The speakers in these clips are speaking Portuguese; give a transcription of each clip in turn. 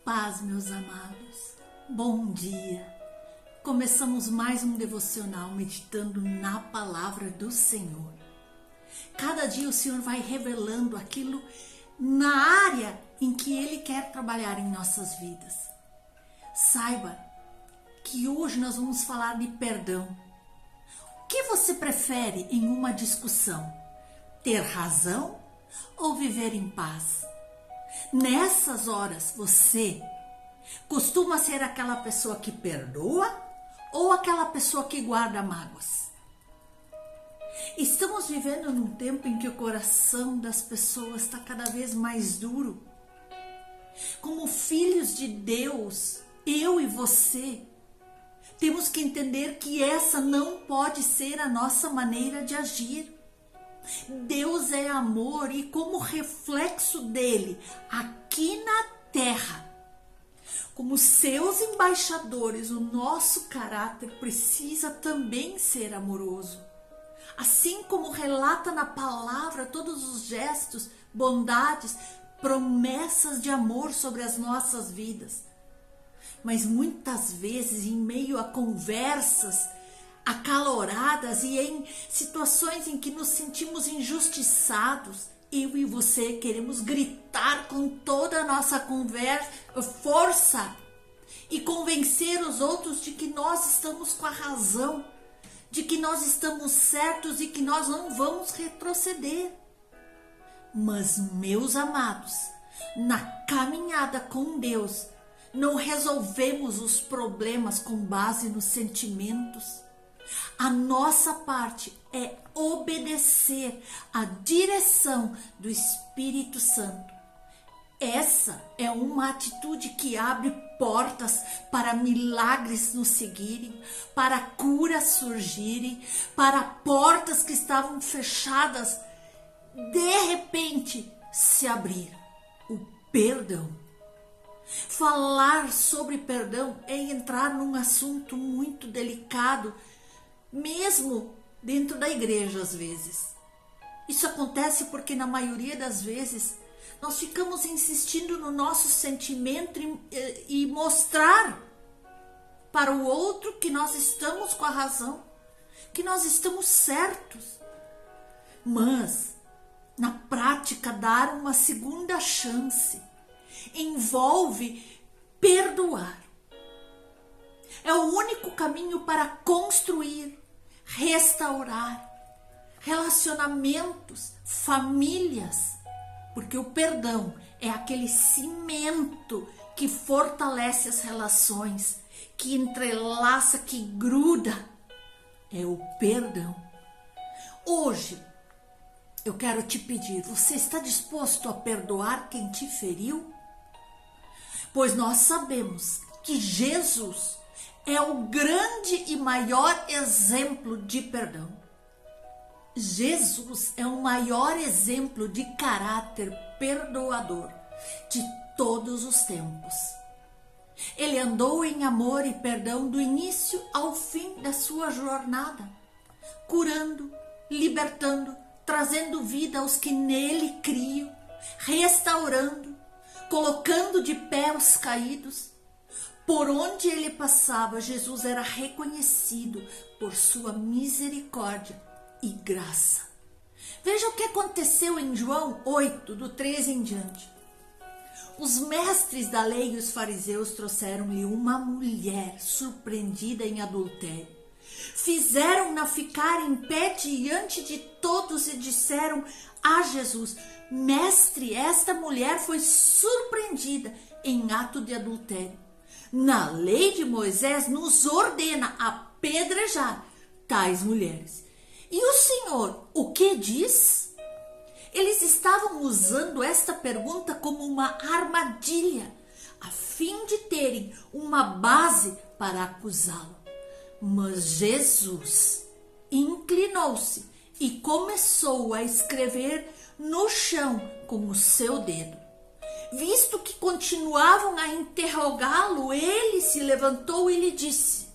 paz, meus amados. Bom dia. Começamos mais um devocional meditando na palavra do Senhor. Cada dia o Senhor vai revelando aquilo na área em que Ele quer trabalhar em nossas vidas. Saiba que hoje nós vamos falar de perdão. O que você prefere em uma discussão? Ter razão ou viver em paz? Nessas horas, você costuma ser aquela pessoa que perdoa ou aquela pessoa que guarda mágoas? Estamos vivendo num tempo em que o coração das pessoas está cada vez mais duro. Como filhos de Deus, eu e você, temos que entender que essa não pode ser a nossa maneira de agir. Deus é amor e como reflexo dele aqui na terra, como seus embaixadores, o nosso caráter precisa também ser amoroso. Assim como relata na palavra todos os gestos, bondades, promessas de amor sobre as nossas vidas. Mas muitas vezes, em meio a conversas acaloradas e em situações em que nos sentimos injustiçados, eu e você queremos gritar com toda a nossa força e convencer os outros de que nós estamos com a razão, de que nós estamos certos e que nós não vamos retroceder. Mas, meus amados, na caminhada com Deus, não resolvemos os problemas com base nos sentimentos. A nossa parte é obedecer à direção do Espírito Santo. Essa é uma atitude que abre portas para milagres nos seguirem, para curas surgirem, para portas que estavam fechadas, de repente se abrir. O perdão. Falar sobre perdão é entrar num assunto muito delicado, mesmo dentro da igreja às vezes. Isso acontece porque na maioria das vezes nós ficamos insistindo no nosso sentimento e mostrar para o outro que nós estamos com a razão, que nós estamos certos. Mas, na prática, dar uma segunda chance envolve perdoar. É o único caminho para construir, restaurar relacionamentos, famílias, porque o perdão é aquele cimento que fortalece as relações, que entrelaça, que gruda. É o perdão. Hoje, eu quero te pedir, você está disposto a perdoar quem te feriu? Pois nós sabemos que Jesus é o grande e maior exemplo de perdão. Jesus é o maior exemplo de caráter perdoador de todos os tempos. Ele andou em amor e perdão do início ao fim da sua jornada, curando, libertando, trazendo vida aos que nele criam, restaurando, colocando de pé os caídos. Por onde ele passava, Jesus era reconhecido por sua misericórdia e graça. Veja o que aconteceu em João 8, do 13 em diante. Os mestres da lei e os fariseus trouxeram-lhe uma mulher surpreendida em adultério. Fizeram-na ficar em pé diante de todos e disseram a Jesus: Mestre, esta mulher foi surpreendida em ato de adultério. Na lei de Moisés nos ordena apedrejar tais mulheres. E o Senhor, o que diz? Eles estavam usando esta pergunta como uma armadilha, a fim de terem uma base para acusá-lo. Mas Jesus inclinou-se e começou a escrever no chão com o seu dedo. Visto que continuavam a interrogá-lo, ele se levantou e lhe disse: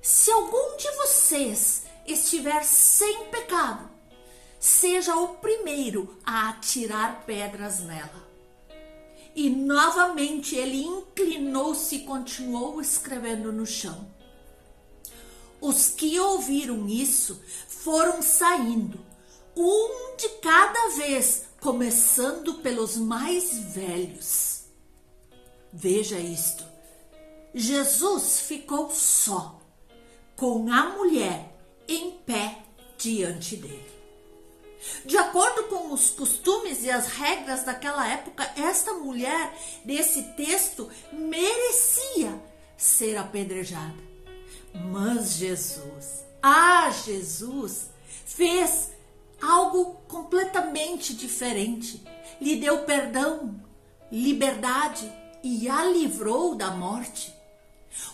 Se algum de vocês estiver sem pecado, seja o primeiro a atirar pedras nela. E novamente ele inclinou-se e continuou escrevendo no chão. Os que ouviram isso foram saindo, um de cada vez, começando pelos mais velhos. Veja isto. Jesus ficou só, com a mulher em pé diante dele. De acordo com os costumes e as regras daquela época, esta mulher desse texto merecia ser apedrejada. Mas Jesus fez algo completamente diferente. Lhe deu perdão, liberdade e a livrou da morte.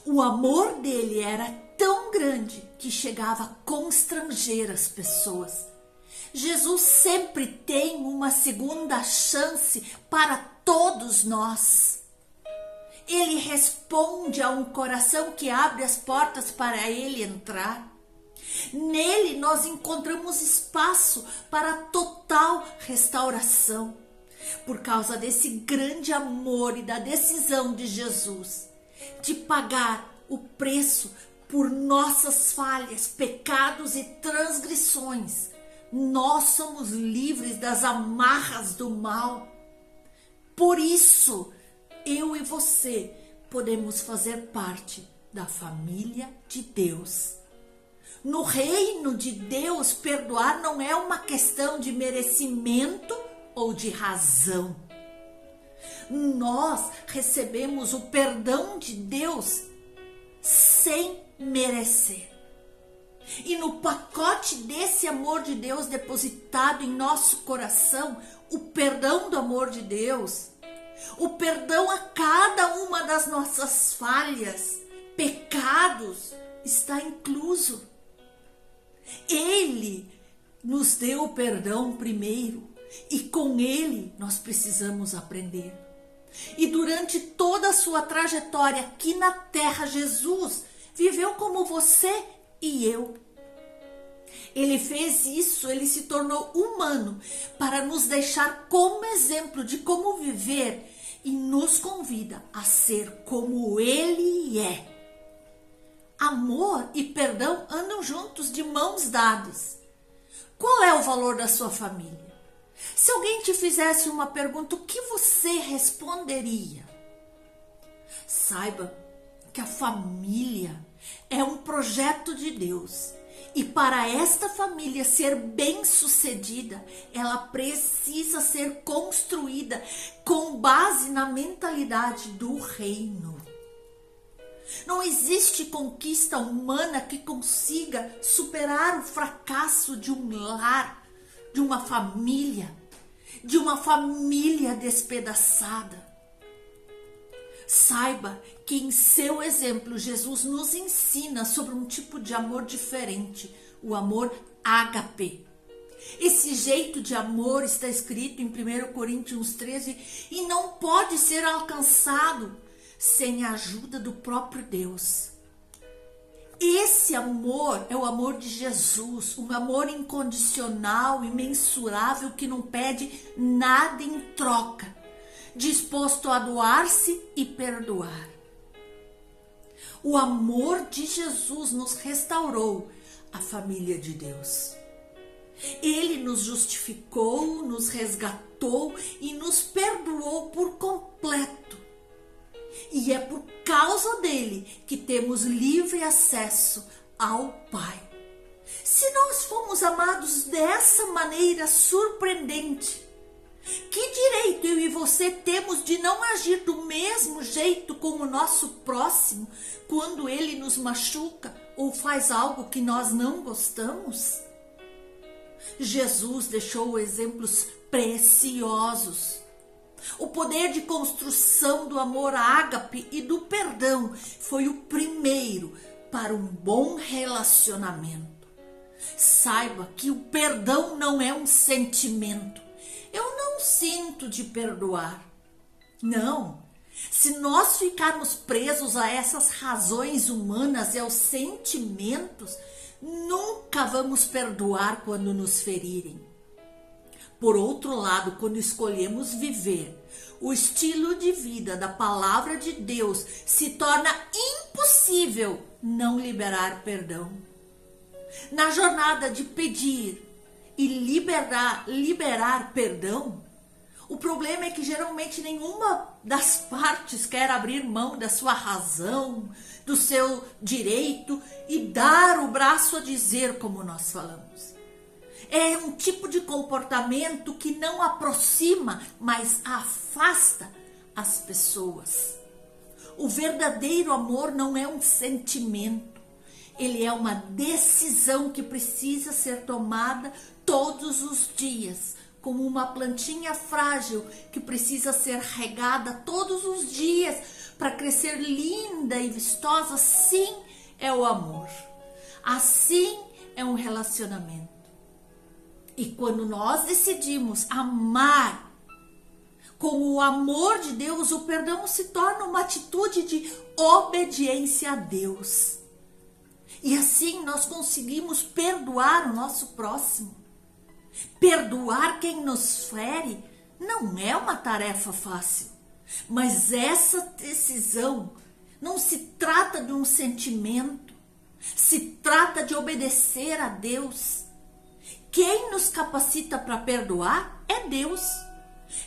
O amor dele era tão grande que chegava a constranger as pessoas. Jesus sempre tem uma segunda chance para todos nós. Ele responde a um coração que abre as portas para ele entrar. Nele nós encontramos espaço para total restauração. Por causa desse grande amor e da decisão de Jesus de pagar o preço por nossas falhas, pecados e transgressões, nós somos livres das amarras do mal. Por isso, eu e você podemos fazer parte da família de Deus. No reino de Deus, perdoar não é uma questão de merecimento ou de razão. Nós recebemos o perdão de Deus sem merecer. E no pacote desse amor de Deus depositado em nosso coração, o perdão do amor de Deus, o perdão a cada uma das nossas falhas, pecados, está incluso. Ele nos deu o perdão primeiro e com ele nós precisamos aprender. E durante toda a sua trajetória aqui na terra, Jesus viveu como você e eu. Ele fez isso, ele se tornou humano para nos deixar como exemplo de como viver e nos convida a ser como ele é. Amor e perdão andam juntos de mãos dadas. Qual é o valor da sua família? Se alguém te fizesse uma pergunta, o que você responderia? Saiba que a família é um projeto de Deus. E para esta família ser bem-sucedida, ela precisa ser construída com base na mentalidade do reino. Não existe conquista humana que consiga superar o fracasso de um lar, de uma família despedaçada. Saiba que em seu exemplo Jesus nos ensina sobre um tipo de amor diferente, o amor ágape. Esse jeito de amor está escrito em 1 Coríntios 13 e não pode ser alcançado sem a ajuda do próprio Deus. Esse amor é o amor de Jesus, um amor incondicional, imensurável, que não pede nada em troca, disposto a doar-se e perdoar. O amor de Jesus nos restaurou a família de Deus. Ele nos justificou, nos resgatou e nos perdoou por completo. E é por causa dele que temos livre acesso ao Pai. Se nós fomos amados dessa maneira surpreendente, que direito eu e você temos de não agir do mesmo jeito com o nosso próximo quando ele nos machuca ou faz algo que nós não gostamos? Jesus deixou exemplos preciosos. O poder de construção do amor ágape e do perdão foi o primeiro para um bom relacionamento. Saiba que o perdão não é um sentimento. Eu não sinto de perdoar. Não. Se nós ficarmos presos a essas razões humanas e aos sentimentos, nunca vamos perdoar quando nos ferirem. Por outro lado, quando escolhemos viver o estilo de vida da palavra de Deus, se torna impossível não liberar perdão. Na jornada de pedir e liberar perdão, o problema é que geralmente nenhuma das partes quer abrir mão da sua razão, do seu direito e dar o braço a dizer, como nós falamos. É um tipo de comportamento que não aproxima, mas afasta as pessoas. O verdadeiro amor não é um sentimento, ele é uma decisão que precisa ser tomada todos os dias, como uma plantinha frágil que precisa ser regada todos os dias para crescer linda e vistosa. Assim é o amor, assim é um relacionamento. E quando nós decidimos amar com o amor de Deus, o perdão se torna uma atitude de obediência a Deus. E assim nós conseguimos perdoar o nosso próximo. Perdoar quem nos fere não é uma tarefa fácil, mas essa decisão não se trata de um sentimento, se trata de obedecer a Deus. Quem nos capacita para perdoar é Deus.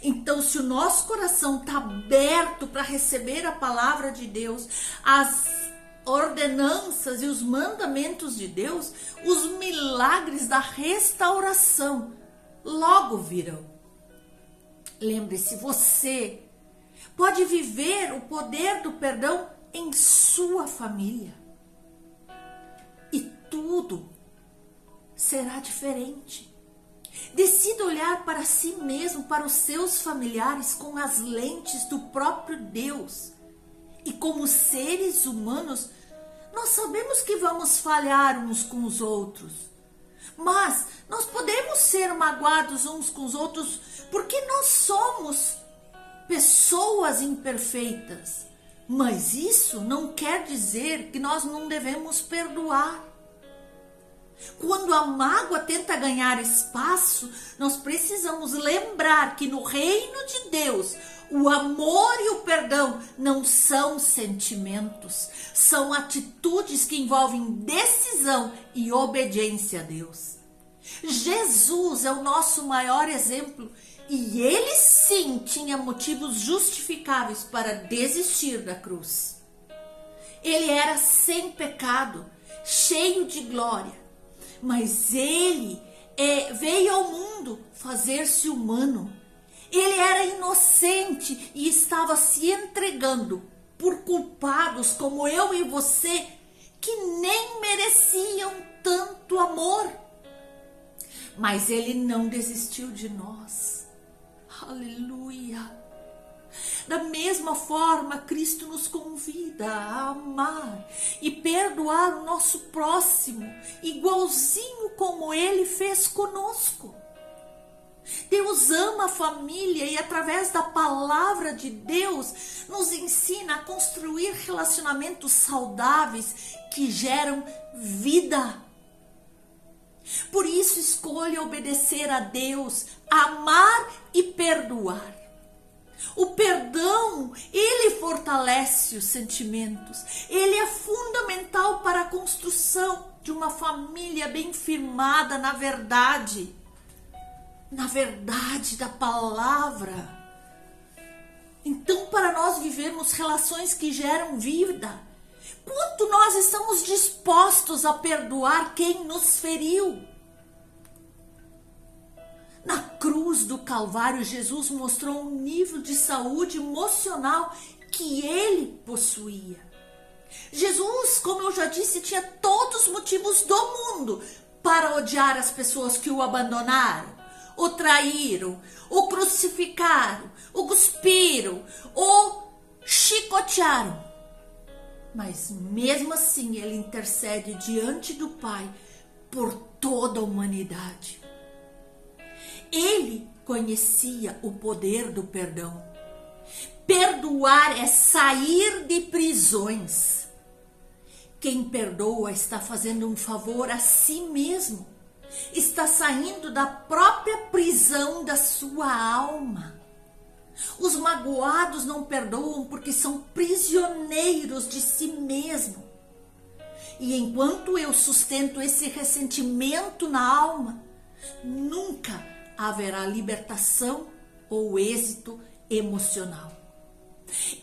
Então, se o nosso coração está aberto para receber a palavra de Deus, as ordenanças e os mandamentos de Deus, os milagres da restauração logo virão. Lembre-se, você pode viver o poder do perdão em sua família e tudo será diferente. Decida olhar para si mesmo, para os seus familiares com as lentes do próprio Deus. E como seres humanos, nós sabemos que vamos falhar uns com os outros. Mas nós podemos ser magoados uns com os outros porque nós somos pessoas imperfeitas. Mas isso não quer dizer que nós não devemos perdoar. Quando a mágoa tenta ganhar espaço, nós precisamos lembrar que no reino de Deus, o amor e o perdão não são sentimentos, são atitudes que envolvem decisão e obediência a Deus. Jesus é o nosso maior exemplo e ele sim tinha motivos justificáveis para desistir da cruz. Ele era sem pecado, cheio de glória, mas ele veio ao mundo fazer-se humano. Ele era inocente e estava se entregando por culpados como eu e você, que nem mereciam tanto amor. Mas ele não desistiu de nós. Aleluia! Da mesma forma, Cristo nos convida a amar e perdoar o nosso próximo, igualzinho como ele fez conosco. Deus ama a família e através da palavra de Deus nos ensina a construir relacionamentos saudáveis que geram vida. Por isso escolha obedecer a Deus, amar e perdoar. O perdão, ele fortalece os sentimentos. Ele é fundamental para a construção de uma família bem firmada na verdade da palavra. Então, para nós vivermos relações que geram vida, quanto nós estamos dispostos a perdoar quem nos feriu? Na cruz do Calvário, Jesus mostrou um nível de saúde emocional que ele possuía. Jesus, como eu já disse, tinha todos os motivos do mundo para odiar as pessoas que o abandonaram, o traíram, o crucificaram, o cuspiram, o chicotearam. Mas mesmo assim ele intercede diante do Pai por toda a humanidade. Ele conhecia o poder do perdão. Perdoar é sair de prisões. Quem perdoa está fazendo um favor a si mesmo. Está saindo da própria prisão da sua alma. Os magoados não perdoam porque são prisioneiros de si mesmo. E enquanto eu sustento esse ressentimento na alma, nunca haverá libertação ou êxito emocional.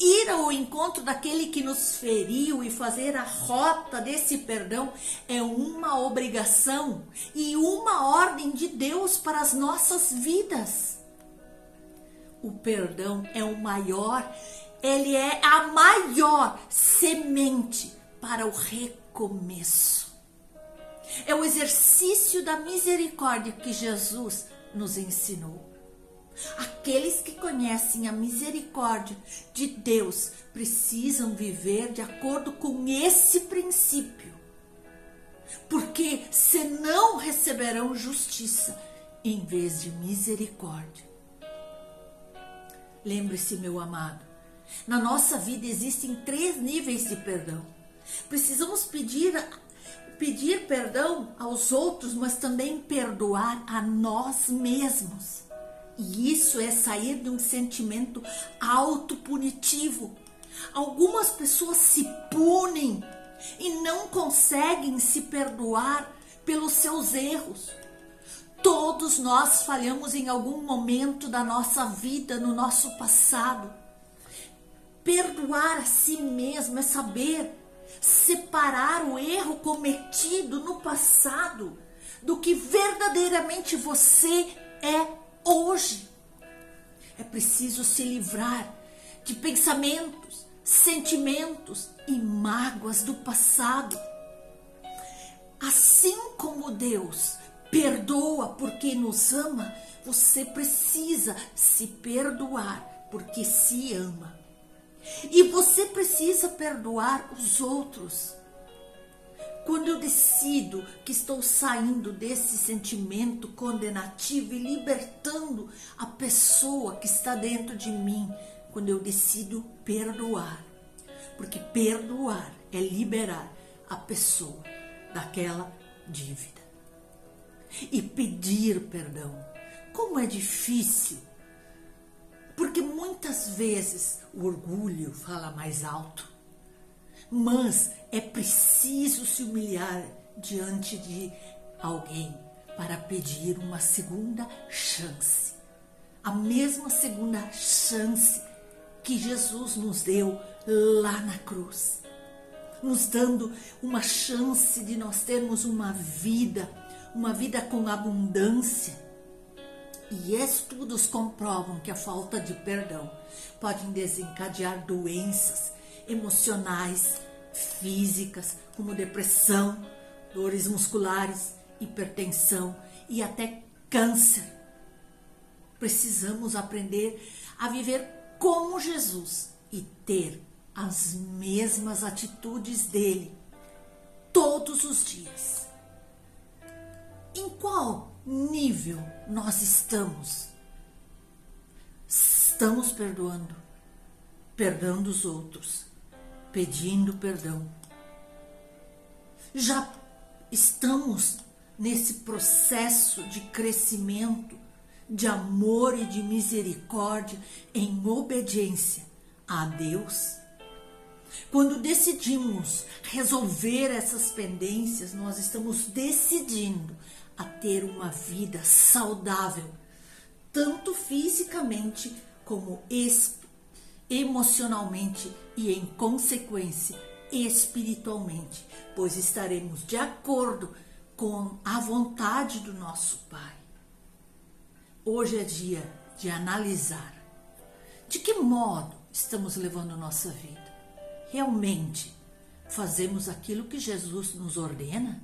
Ir ao encontro daquele que nos feriu e fazer a rota desse perdão é uma obrigação e uma ordem de Deus para as nossas vidas. O perdão é ele é a maior semente para o recomeço. É o exercício da misericórdia que Jesus nos ensinou. Aqueles que conhecem a misericórdia de Deus precisam viver de acordo com esse princípio, porque senão receberão justiça em vez de misericórdia. Lembre-se, meu amado, na nossa vida existem 3 níveis de perdão. Precisamos pedir perdão aos outros, mas também perdoar a nós mesmos. E isso é sair de um sentimento autopunitivo. Algumas pessoas se punem e não conseguem se perdoar pelos seus erros. Todos nós falhamos em algum momento da nossa vida, no nosso passado. Perdoar a si mesmo é saber separar o erro cometido no passado do que verdadeiramente você é hoje. É preciso se livrar de pensamentos, sentimentos e mágoas do passado. Assim como Deus perdoa porque nos ama, você precisa se perdoar porque se ama. E você precisa perdoar os outros. Quando eu decido que estou saindo desse sentimento condenativo e libertando a pessoa que está dentro de mim, quando eu decido perdoar, porque perdoar é liberar a pessoa daquela dívida. E pedir perdão, como é difícil, porque muitas vezes o orgulho fala mais alto. Mas é preciso se humilhar diante de alguém para pedir uma segunda chance. A mesma segunda chance que Jesus nos deu lá na cruz. Nos dando uma chance de nós termos uma vida com abundância. E estudos comprovam que a falta de perdão pode desencadear doenças emocionais, físicas, como depressão, dores musculares, hipertensão e até câncer. Precisamos aprender a viver como Jesus e ter as mesmas atitudes dele todos os dias. Em qual nível nós estamos? Estamos perdoando os outros, pedindo perdão. Já estamos nesse processo de crescimento, de amor e de misericórdia em obediência a Deus. Quando decidimos resolver essas pendências, nós estamos decidindo a ter uma vida saudável, tanto fisicamente como emocionalmente e, em consequência, espiritualmente, pois estaremos de acordo com a vontade do nosso Pai. Hoje é dia de analisar de que modo estamos levando a nossa vida. Realmente fazemos aquilo que Jesus nos ordena?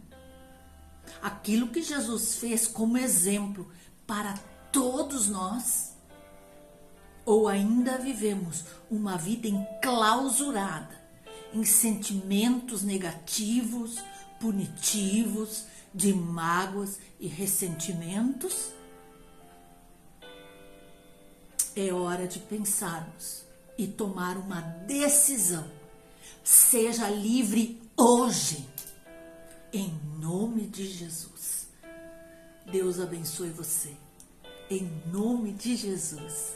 Aquilo que Jesus fez como exemplo para todos nós? Ou ainda vivemos uma vida enclausurada em sentimentos negativos, punitivos, de mágoas e ressentimentos? É hora de pensarmos e tomar uma decisão. Seja livre hoje, em nome de Jesus. Deus abençoe você, em nome de Jesus.